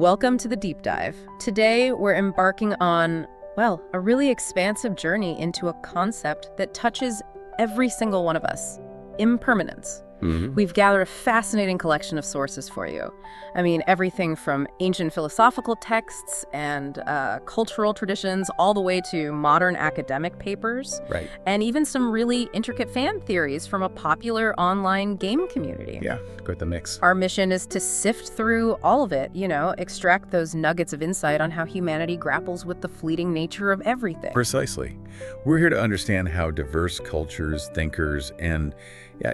Welcome to the deep dive. Today, we're embarking on, well, a really expansive journey into a concept that touches every single one of us: impermanence. We've gathered a fascinating collection of sources for you. I mean, everything from ancient philosophical texts and cultural traditions all the way to modern academic papers. Right. And even some really intricate fan theories from a popular online game community. Yeah, got the mix. Our mission is to sift through all of it, extract those nuggets of insight on how humanity grapples with the fleeting nature of everything. Precisely. We're here to understand how diverse cultures, thinkers, and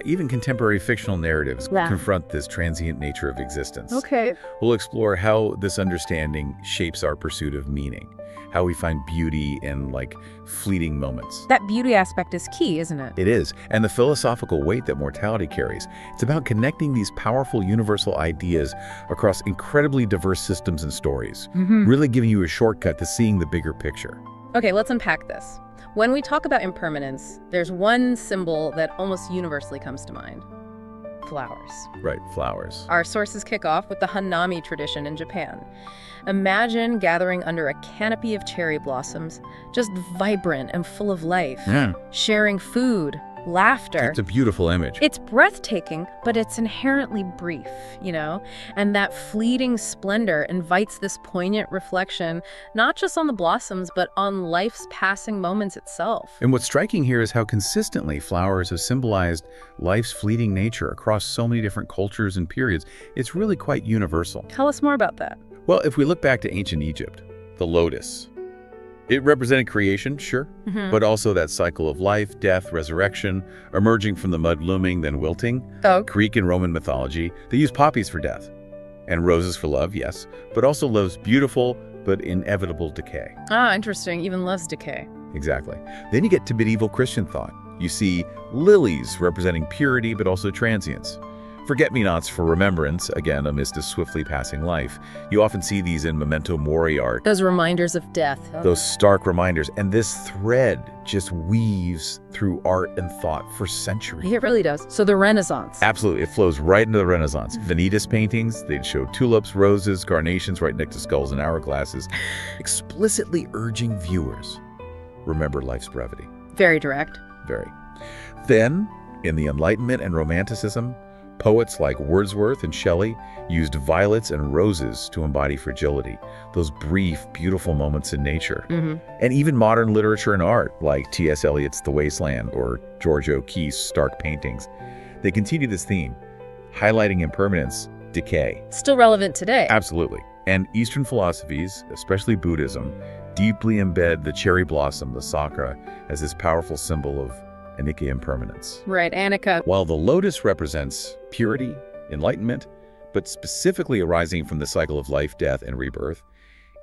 even contemporary fictional narratives confront this transient nature of existence. Okay. We'll explore how this understanding shapes our pursuit of meaning, how we find beauty in, fleeting moments. That beauty aspect is key, isn't it? It is, and the philosophical weight that mortality carries. It's about connecting these powerful universal ideas across incredibly diverse systems and stories, really giving you a shortcut to seeing the bigger picture. Okay, let's unpack this. When we talk about impermanence, there's one symbol that almost universally comes to mind: flowers. Right, flowers. Our sources kick off with the Hanami tradition in Japan. Imagine gathering under a canopy of cherry blossoms, just vibrant and full of life, sharing food, laughter. It's a beautiful image. It's breathtaking, but it's inherently brief, And that fleeting splendor invites this poignant reflection, not just on the blossoms, but on life's passing moments itself. And what's striking here is how consistently flowers have symbolized life's fleeting nature across so many different cultures and periods. It's really quite universal. Tell us more about that. Well, if we look back to ancient Egypt, the lotus, it represented creation, sure, but also that cycle of life, death, resurrection, emerging from the mud, blooming, then wilting. Oh. Greek and Roman mythology, they use poppies for death, and roses for love, yes, but also love's beautiful but inevitable decay. Ah, interesting. Even love's decay. Exactly. Then you get to medieval Christian thought. You see lilies representing purity but also transience. Forget-me-nots for remembrance, again, amidst a swiftly passing life. You often see these in memento mori art. Those reminders of death. Those stark reminders. And this thread just weaves through art and thought for centuries. It really does. So the Renaissance. Absolutely. It flows right into the Renaissance. Vanitas paintings, they'd show tulips, roses, carnations right next to skulls and hourglasses, explicitly urging viewers, remember life's brevity. Very direct. Very. Then, in the Enlightenment and Romanticism, poets like Wordsworth and Shelley used violets and roses to embody fragility, those brief, beautiful moments in nature. And even modern literature and art, like T.S. Eliot's The Wasteland or George O'Keeffe's stark paintings, they continue this theme, highlighting impermanence, decay. Still relevant today. Absolutely. And Eastern philosophies, especially Buddhism, deeply embed the cherry blossom, the sakura, as this powerful symbol of Anicca impermanence. Right, Anicca. While the lotus represents purity, enlightenment, but specifically arising from the cycle of life, death, and rebirth,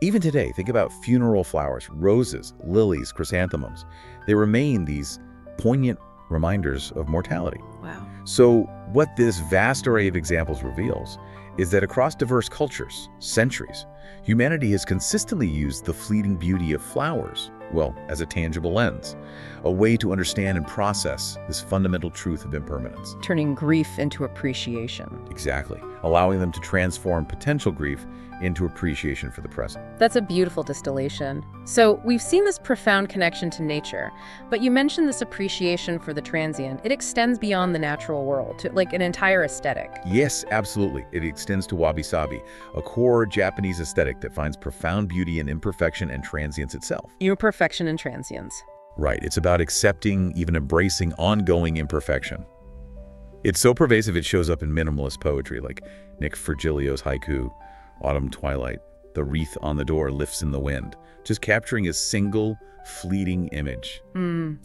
even today, think about funeral flowers, roses, lilies, chrysanthemums. They remain these poignant reminders of mortality. Wow. So what this vast array of examples reveals is that across diverse cultures, centuries, humanity has consistently used the fleeting beauty of flowers, well, as a tangible lens, a way to understand and process this fundamental truth of impermanence. Turning grief into appreciation. Exactly. Allowing them to transform potential grief into appreciation for the present. That's a beautiful distillation. So we've seen this profound connection to nature, but you mentioned this appreciation for the transient. It extends beyond the natural world to an entire aesthetic. Yes, absolutely. It extends to wabi-sabi, a core Japanese aesthetic that finds profound beauty in imperfection and transience itself. Imperfection and transience. Right. It's about accepting, even embracing ongoing imperfection. It's so pervasive it shows up in minimalist poetry like Nick Virgilio's haiku, Autumn Twilight, the wreath on the door lifts in the wind, just capturing a single fleeting image.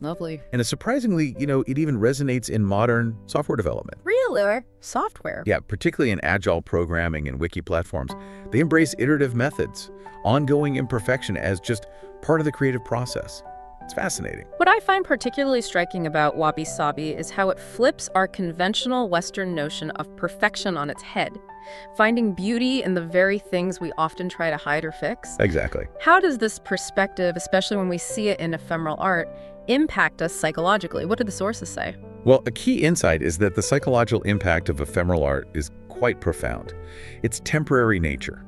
Lovely. And surprisingly, it even resonates in modern software development. Really? Software? Yeah, particularly in agile programming and wiki platforms. They embrace iterative methods, ongoing imperfection as just part of the creative process. It's fascinating. What I find particularly striking about wabi-sabi is how it flips our conventional Western notion of perfection on its head, finding beauty in the very things we often try to hide or fix. Exactly. How does this perspective, especially when we see it in ephemeral art, impact us psychologically? What do the sources say? Well, a key insight is that the psychological impact of ephemeral art is quite profound. Its temporary nature,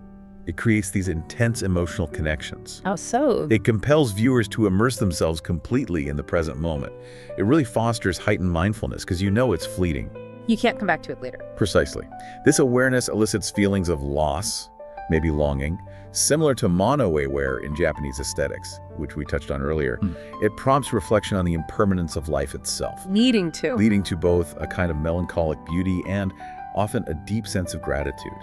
It creates these intense emotional connections. How so? It compels viewers to immerse themselves completely in the present moment. It really fosters heightened mindfulness because you know it's fleeting. You can't come back to it later. Precisely. This awareness elicits feelings of loss, maybe longing, similar to mono-aware in Japanese aesthetics, which we touched on earlier. It prompts reflection on the impermanence of life itself, Leading to both a kind of melancholic beauty and often a deep sense of gratitude.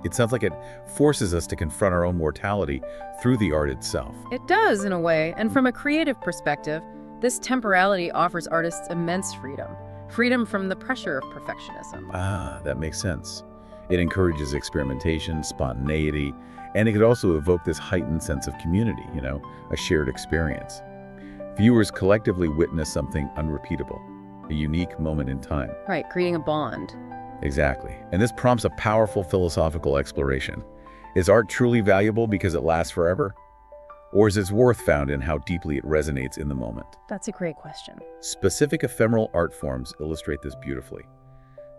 It sounds like it forces us to confront our own mortality through the art itself. It does, in a way, and from a creative perspective, this temporality offers artists immense freedom. Freedom from the pressure of perfectionism. Ah, that makes sense. It encourages experimentation, spontaneity, and it could also evoke this heightened sense of community, a shared experience. Viewers collectively witness something unrepeatable, a unique moment in time. Right, creating a bond. Exactly. And this prompts a powerful philosophical exploration. Is art truly valuable because it lasts forever? Or is its worth found in how deeply it resonates in the moment? That's a great question. Specific ephemeral art forms illustrate this beautifully.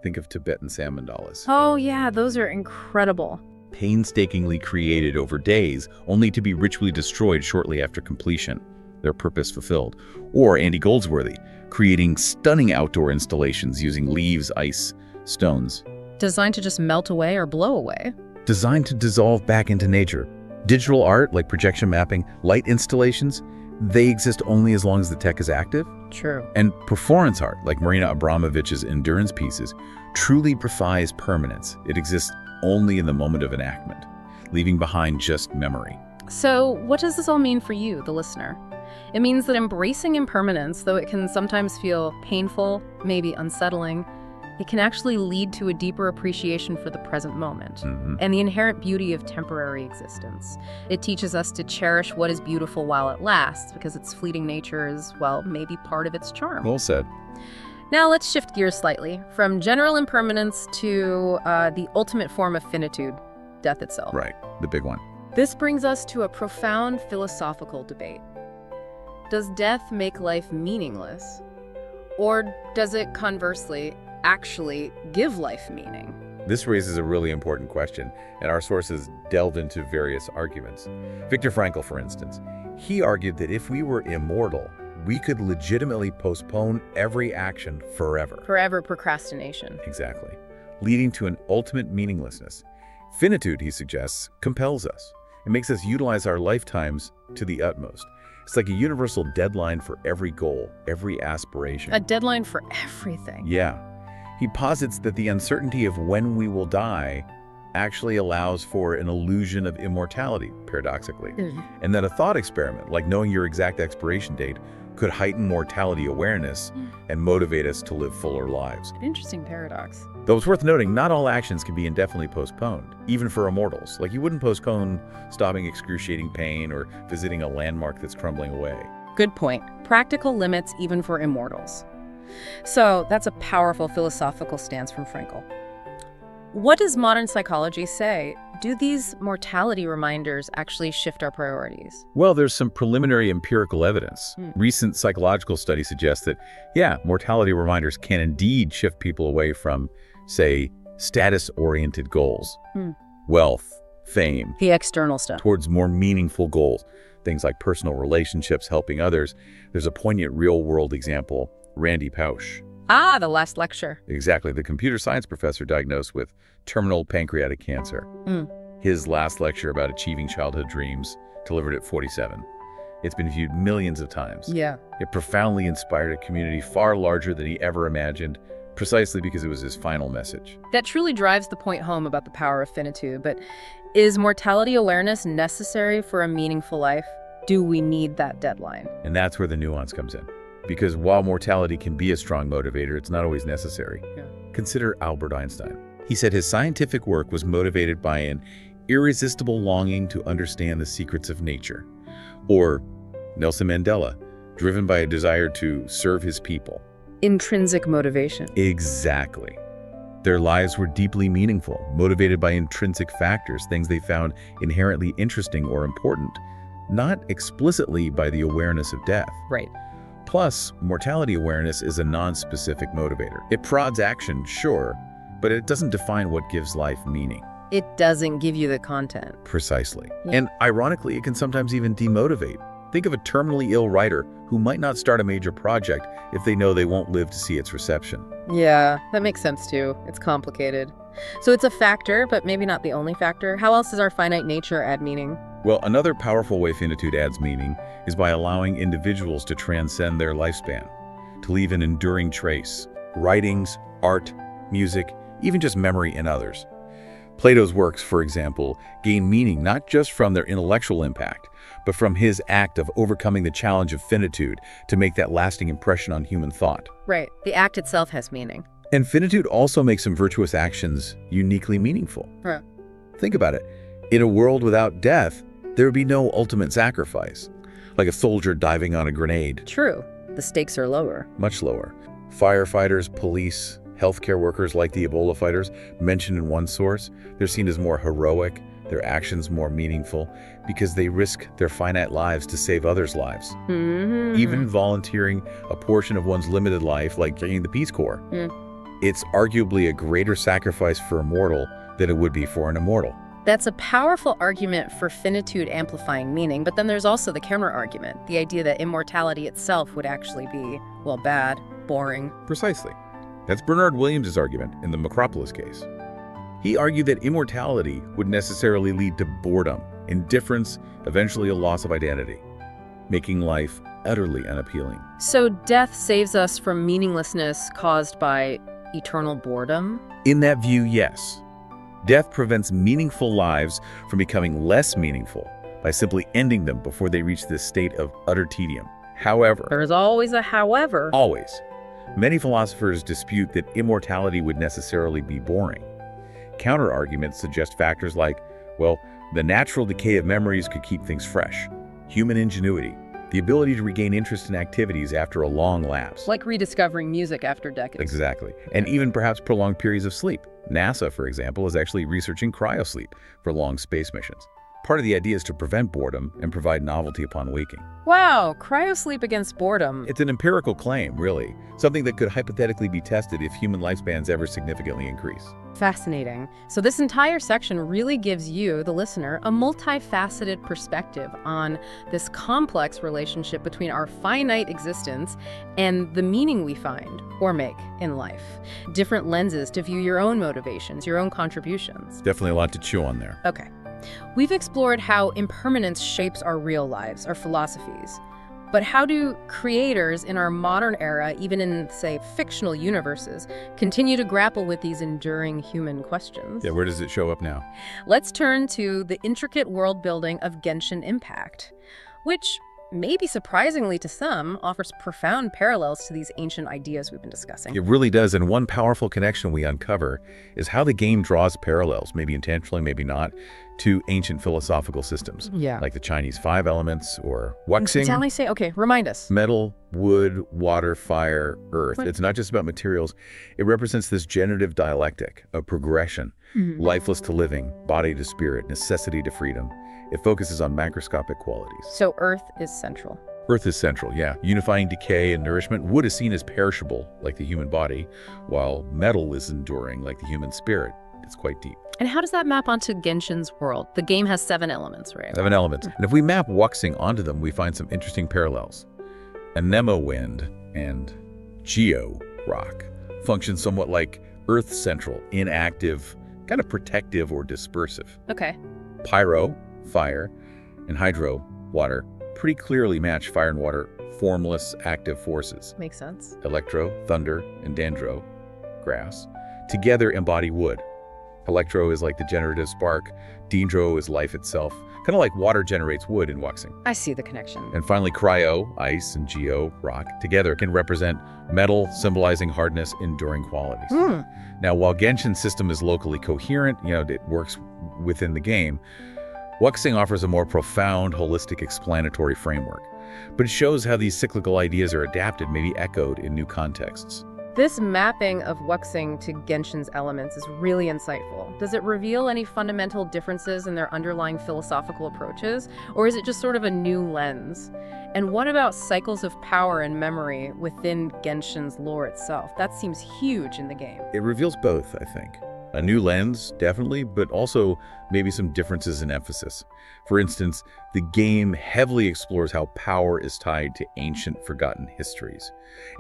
Think of Tibetan sand mandalas. Oh yeah, those are incredible. Painstakingly created over days, only to be ritually destroyed shortly after completion, their purpose fulfilled. Or Andy Goldsworthy, creating stunning outdoor installations using leaves, ice, stones. Designed to just melt away or blow away. Designed to dissolve back into nature. Digital art, like projection mapping, light installations, they exist only as long as the tech is active. True. And performance art, like Marina Abramovich's endurance pieces, truly defies permanence. It exists only in the moment of enactment, leaving behind just memory. So what does this all mean for you, the listener? It means that embracing impermanence, though it can sometimes feel painful, maybe unsettling, it can actually lead to a deeper appreciation for the present moment and the inherent beauty of temporary existence. It teaches us to cherish what is beautiful while it lasts, because its fleeting nature is, well, maybe part of its charm. Well said. Now let's shift gears slightly from general impermanence to the ultimate form of finitude, death itself. Right, the big one. This brings us to a profound philosophical debate. Does death make life meaningless? Or does it, conversely, actually give life meaning? This raises a really important question, and our sources delved into various arguments. Viktor Frankl, for instance, he argued that if we were immortal, we could legitimately postpone every action forever. Forever procrastination. Exactly, leading to an ultimate meaninglessness. Finitude, he suggests, compels us. It makes us utilize our lifetimes to the utmost. It's like a universal deadline for every goal, every aspiration. A deadline for everything. Yeah. He posits that the uncertainty of when we will die actually allows for an illusion of immortality, paradoxically. And that a thought experiment, like knowing your exact expiration date, could heighten mortality awareness and motivate us to live fuller lives. An interesting paradox. Though it's worth noting, not all actions can be indefinitely postponed, even for immortals. Like you wouldn't postpone stopping excruciating pain or visiting a landmark that's crumbling away. Good point. Practical limits even for immortals. So that's a powerful philosophical stance from Frankl. What does modern psychology say? Do these mortality reminders actually shift our priorities? Well, there's some preliminary empirical evidence. Recent psychological studies suggest that, yeah, mortality reminders can indeed shift people away from, say, status-oriented goals, wealth, fame, the external stuff, towards more meaningful goals, things like personal relationships, helping others. There's a poignant real-world example, Randy Pausch. Ah, the last lecture. Exactly, the computer science professor diagnosed with terminal pancreatic cancer. His last lecture about achieving childhood dreams, delivered at 47. It's been viewed millions of times. Yeah. It profoundly inspired a community far larger than he ever imagined, precisely because it was his final message. That truly drives the point home about the power of finitude, but is mortality awareness necessary for a meaningful life? Do we need that deadline? And that's where the nuance comes in. Because while mortality can be a strong motivator, it's not always necessary. Yeah. Consider Albert Einstein. He said his scientific work was motivated by an irresistible longing to understand the secrets of nature. Or Nelson Mandela, driven by a desire to serve his people. Intrinsic motivation. Exactly. Their lives were deeply meaningful, motivated by intrinsic factors, things they found inherently interesting or important, not explicitly by the awareness of death. Right. Plus, mortality awareness is a non-specific motivator. It prods action, sure, but it doesn't define what gives life meaning. It doesn't give you the content. Precisely. Yeah. And ironically, it can sometimes even demotivate. Think of a terminally ill writer who might not start a major project if they know they won't live to see its reception. Yeah, that makes sense too. It's complicated. So it's a factor, but maybe not the only factor. How else does our finite nature add meaning? Well, another powerful way finitude adds meaning is by allowing individuals to transcend their lifespan, to leave an enduring trace. Writings, art, music, even just memory in others. Plato's works, for example, gain meaning not just from their intellectual impact, but from his act of overcoming the challenge of finitude to make that lasting impression on human thought. Right. The act itself has meaning. And finitude also makes some virtuous actions uniquely meaningful. Right. Think about it. In a world without death, there would be no ultimate sacrifice, like a soldier diving on a grenade. True. The stakes are lower. Much lower. Firefighters, police, healthcare workers like the Ebola fighters mentioned in one source, they're seen as more heroic, their actions more meaningful, because they risk their finite lives to save others' lives. Even volunteering a portion of one's limited life, like joining the Peace Corps, it's arguably a greater sacrifice for a mortal than it would be for an immortal. That's a powerful argument for finitude amplifying meaning, but then there's also the counter-argument, the idea that immortality itself would actually be, well, bad, boring. Precisely. That's Bernard Williams' argument in the Macropolis case. He argued that immortality would necessarily lead to boredom, indifference, eventually a loss of identity, making life utterly unappealing. So death saves us from meaninglessness caused by eternal boredom? In that view, yes. Death prevents meaningful lives from becoming less meaningful by simply ending them before they reach this state of utter tedium. However, There's always a however. always, many philosophers dispute that immortality would necessarily be boring. Counter-arguments suggest factors like, well, the natural decay of memories could keep things fresh, human ingenuity, the ability to regain interest in activities after a long lapse. Like rediscovering music after decades. Exactly. And even perhaps prolonged periods of sleep. NASA, for example, is actually researching cryosleep for long space missions. Part of the idea is to prevent boredom and provide novelty upon waking. Wow, cryosleep against boredom. It's an empirical claim, really, something that could hypothetically be tested if human lifespans ever significantly increase. Fascinating. So this entire section really gives you, the listener, a multifaceted perspective on this complex relationship between our finite existence and the meaning we find or make in life. Different lenses to view your own motivations, your own contributions. Definitely a lot to chew on there. Okay. We've explored how impermanence shapes our real lives, our philosophies. But how do creators in our modern era, even in, say, fictional universes, continue to grapple with these enduring human questions? Yeah, where does it show up now? Let's turn to the intricate world building of Genshin Impact, which, maybe surprisingly to some, offers profound parallels to these ancient ideas we've been discussing. It really does, and one powerful connection we uncover is how the game draws parallels, maybe intentionally, maybe not, to ancient philosophical systems. Yeah. Like the Chinese 5 elements or wuxing. Shall I say? Okay, remind us. Metal, wood, water, fire, earth. What? It's not just about materials. It represents this generative dialectic of progression, lifeless to living, body to spirit, necessity to freedom. It focuses on macroscopic qualities. So Earth is central. Earth is central, yeah. Unifying decay and nourishment. Wood is seen as perishable, like the human body, while metal is enduring, like the human spirit. It's quite deep. And how does that map onto Genshin's world? The game has 7 elements, right? 7 elements. And if we map wuxing onto them, we find some interesting parallels. Anemo wind and geo rock function somewhat like Earth central, inactive, kind of protective or dispersive. Okay. Pyro, fire, and hydro, water, pretty clearly match fire and water, formless, active forces. Makes sense. Electro, thunder, and dendro, grass, together embody wood. Electro is like the generative spark, dendro is life itself, kind of like water generates wood in wuxing. I see the connection. And finally, cryo, ice, and geo, rock, together can represent metal, symbolizing hardness, enduring qualities. Now, while Genshin's system is locally coherent, it works within the game, wuxing offers a more profound, holistic, explanatory framework. But it shows how these cyclical ideas are adapted, maybe echoed in new contexts. This mapping of wuxing to Genshin's elements is really insightful. Does it reveal any fundamental differences in their underlying philosophical approaches, or is it just sort of a new lens? And what about cycles of power and memory within Genshin's lore itself? That seems huge in the game. It reveals both, I think. A new lens, definitely, but also maybe some differences in emphasis. For instance, the game heavily explores how power is tied to ancient forgotten histories,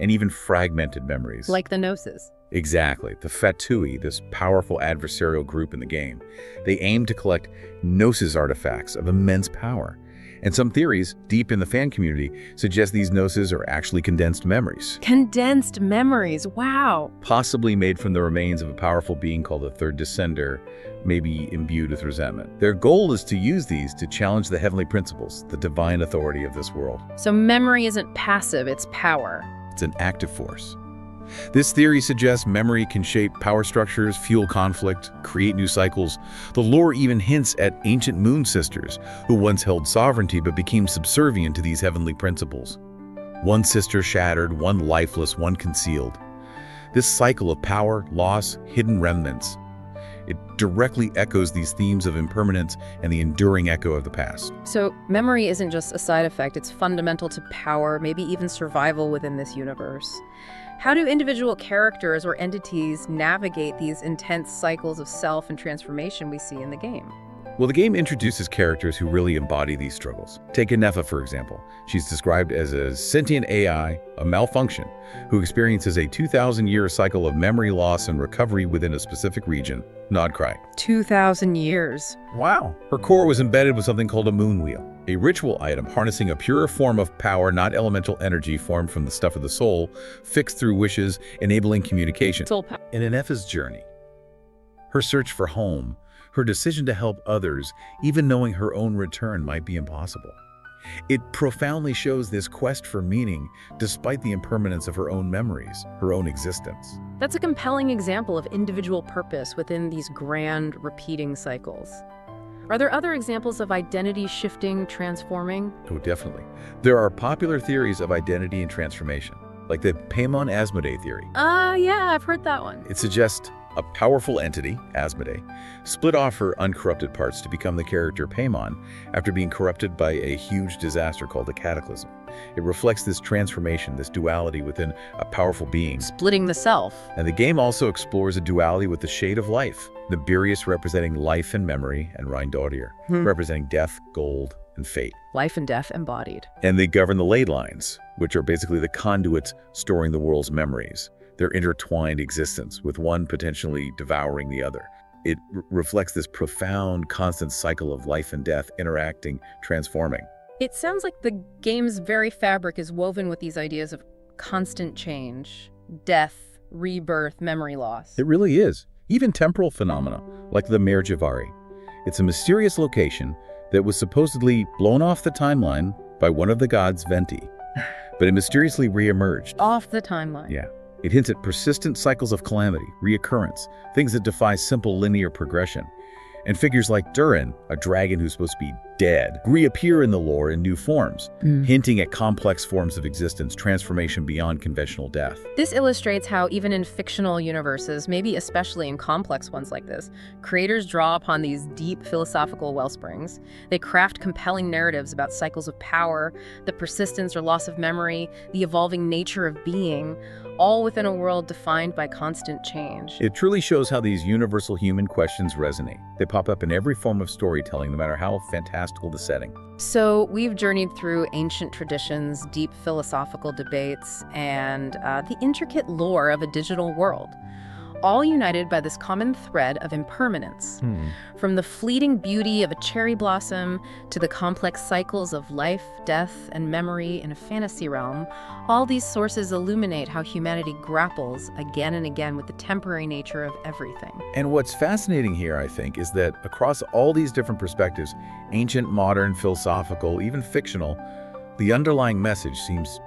and even fragmented memories. Like the Gnosis. Exactly. The Fatui, this powerful adversarial group in the game, they aim to collect Gnosis artifacts of immense power. And some theories, deep in the fan community, suggest these Gnosis are actually condensed memories. Condensed memories, wow. Possibly made from the remains of a powerful being called the Third Descender, maybe imbued with resentment. Their goal is to use these to challenge the heavenly principles, the divine authority of this world. So memory isn't passive, it's power. It's an active force. This theory suggests memory can shape power structures, fuel conflict, create new cycles. The lore even hints at ancient moon sisters who once held sovereignty but became subservient to these heavenly principles. One sister shattered, one lifeless, one concealed. This cycle of power, loss, hidden remnants. It directly echoes these themes of impermanence and the enduring echo of the past. So memory isn't just a side effect, it's fundamental to power, maybe even survival within this universe. How do individual characters or entities navigate these intense cycles of self and transformation we see in the game? Well, the game introduces characters who really embody these struggles. Take Anefa, for example. She's described as a sentient AI, a malfunction, who experiences a 2,000-year cycle of memory loss and recovery within a specific region. Nod cry. 2,000 years. Wow. Her core was embedded with something called a moon wheel, a ritual item harnessing a purer form of power, not elemental energy formed from the stuff of the soul, fixed through wishes, enabling communication. Soul power. In Anefa's journey, her search for home, her decision to help others, even knowing her own return might be impossible. It profoundly shows this quest for meaning despite the impermanence of her own memories, her own existence. That's a compelling example of individual purpose within these grand, repeating cycles. Are there other examples of identity shifting, transforming? Oh, definitely. There are popular theories of identity and transformation, like the Paimon-Asmodee theory. Yeah, I've heard that one. It suggests a powerful entity, Asmodee, split off her uncorrupted parts to become the character Paimon after being corrupted by a huge disaster called the Cataclysm. It reflects this transformation, this duality within a powerful being. Splitting the self. And the game also explores a duality with the shade of life, Nibirius representing life and memory, and Reindodir representing death, gold, and fate. Life and death embodied. And they govern the ley lines, which are basically the conduits storing the world's memories. Their intertwined existence, with one potentially devouring the other. It reflects this profound, constant cycle of life and death interacting, transforming. It sounds like the game's very fabric is woven with these ideas of constant change, death, rebirth, memory loss. It really is. Even temporal phenomena, like the Mare Javari. It's a mysterious location that was supposedly blown off the timeline by one of the gods, Venti, but it mysteriously re-emerged. Off the timeline. Yeah. It hints at persistent cycles of calamity, reoccurrence, things that defy simple linear progression. And figures like Durin, a dragon who's supposed to be dead, reappear in the lore in new forms, hinting at complex forms of existence, transformation beyond conventional death. This illustrates how even in fictional universes, maybe especially in complex ones like this, creators draw upon these deep philosophical wellsprings. They craft compelling narratives about cycles of power, the persistence or loss of memory, the evolving nature of being, all within a world defined by constant change. It truly shows how these universal human questions resonate. They pop up in every form of storytelling, no matter how fantastical the setting. So we've journeyed through ancient traditions, deep philosophical debates, and the intricate lore of a digital world, all united by this common thread of impermanence. From the fleeting beauty of a cherry blossom to the complex cycles of life, death, and memory in a fantasy realm, all these sources illuminate how humanity grapples again and again with the temporary nature of everything. And what's fascinating here, I think, is that across all these different perspectives, ancient, modern, philosophical, even fictional, the underlying message seems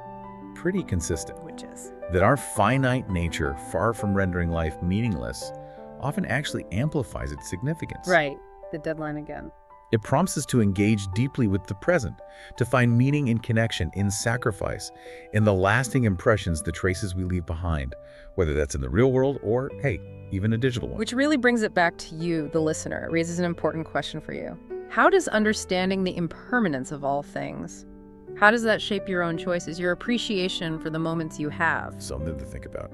pretty consistent. Which is? That our finite nature, far from rendering life meaningless, often actually amplifies its significance. Right. The deadline again. It prompts us to engage deeply with the present, to find meaning in connection, in sacrifice, in the lasting impressions, the traces we leave behind, whether that's in the real world or, hey, even a digital one. Which really brings it back to you, the listener. It raises an important question for you. How does understanding the impermanence of all things, how does that shape your own choices, your appreciation for the moments you have? Something to think about.